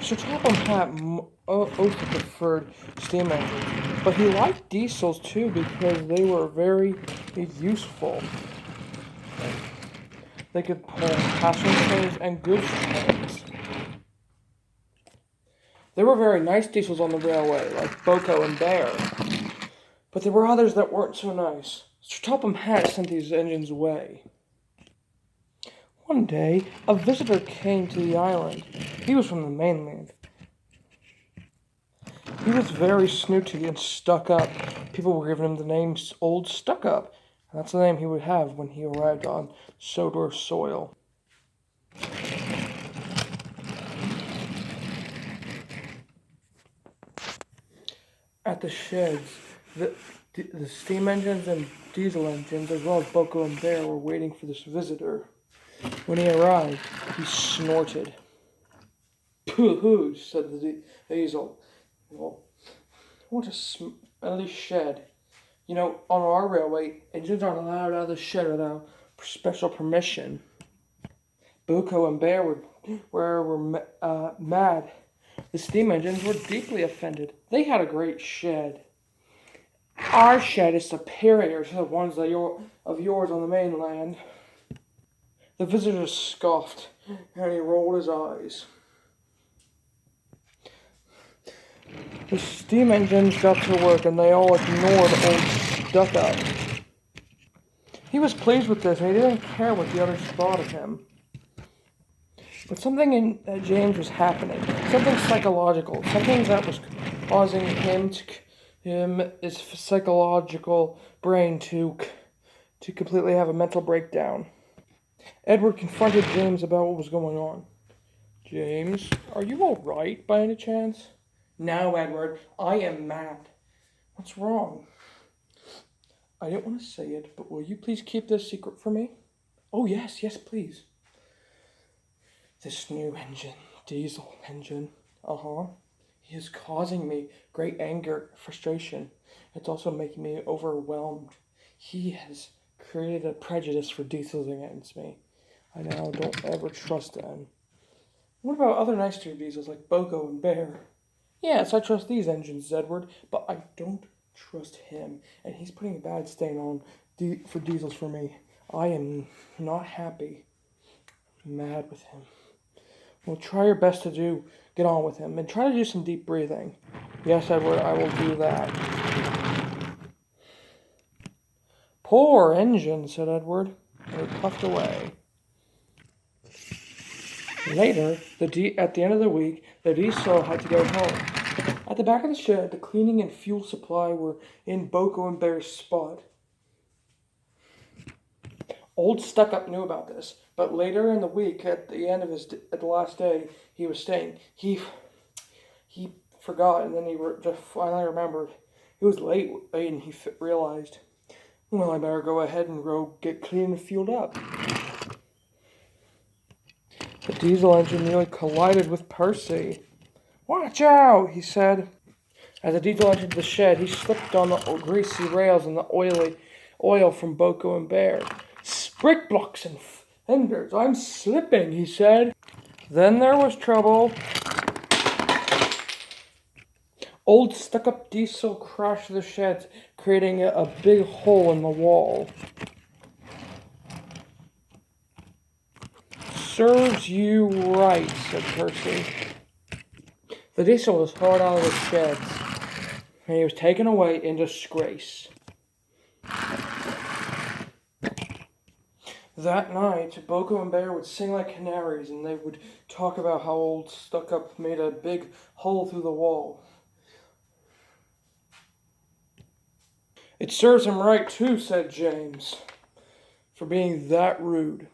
Sir Topham Hatt also preferred steam engines, but he liked diesels too because they were very useful. They could pull passenger trains and goods trains. There were very nice diesels on the railway, like Boko and Bear, but there were others that weren't so nice. Sir Topham Hatt sent these engines away. One day, a visitor came to the island. He was from the mainland. He was very snooty and stuck up. People were giving him the name Old Stuck Up, and that's the name he would have when he arrived on Sodor soil. At the sheds, the steam engines and diesel engines, as well as Boko and Bear, were waiting for this visitor. When he arrived, he snorted. "Pooh-hoo," said the diesel. "Well, what a smelly shed. You know, on our railway, engines aren't allowed out of the shed without special permission." Boko and Bear were mad. The steam engines were deeply offended. They had a great shed. "Our shed is superior to the ones of yours on the mainland." The visitor scoffed, and he rolled his eyes. The steam engines got to work, and they all ignored Old Stuck Up. He was pleased with this, and he didn't care what the others thought of him. But something in James was happening, something psychological, something that was causing his psychological brain to completely have a mental breakdown. Edward confronted James about what was going on. "James, are you all right by any chance?" "No, Edward, I am mad." "What's wrong?" "I didn't want to say it, but will you please keep this secret from me?" "Oh, yes, please." "This new engine, diesel engine, he is causing me great anger, frustration. It's also making me overwhelmed. He has created a prejudice for diesels against me. I now don't ever trust them." "What about other nicer diesels like Boko and Bear?" "Yes, I trust these engines, Edward, but I don't trust him, and he's putting a bad stain on for diesels for me. I am not happy. I'm mad with him." "Well, try your best to get on with him, and try to do some deep breathing." "Yes, Edward, I will do that." "Poor engine," said Edward, and he puffed away. Later, at the end of the week, the diesel had to go home. At the back of the shed, the cleaning and fuel supply were in Boko and Bear's spot. Old Stuck Up knew about this, but later in the week, at the last day he was staying, he forgot, and then he just finally remembered. It was late, and he realized, "Well, I better go ahead and get clean and fueled up." The diesel engine nearly collided with Percy. "Watch out," he said. As the diesel entered the shed, he slipped on the greasy rails and the oil from Boko and Bear. "Brick blocks and fenders, I'm slipping," he said. Then there was trouble. Old Stuck-Up diesel crashed the shed, creating a big hole in the wall. "Serves you right," said Percy. The diesel was hauled out of the sheds, and he was taken away in disgrace. That night, Boko and Bear would sing like canaries, and they would talk about how Old Stuck-Up made a big hole through the wall. "It serves him right, too," said James, "for being that rude."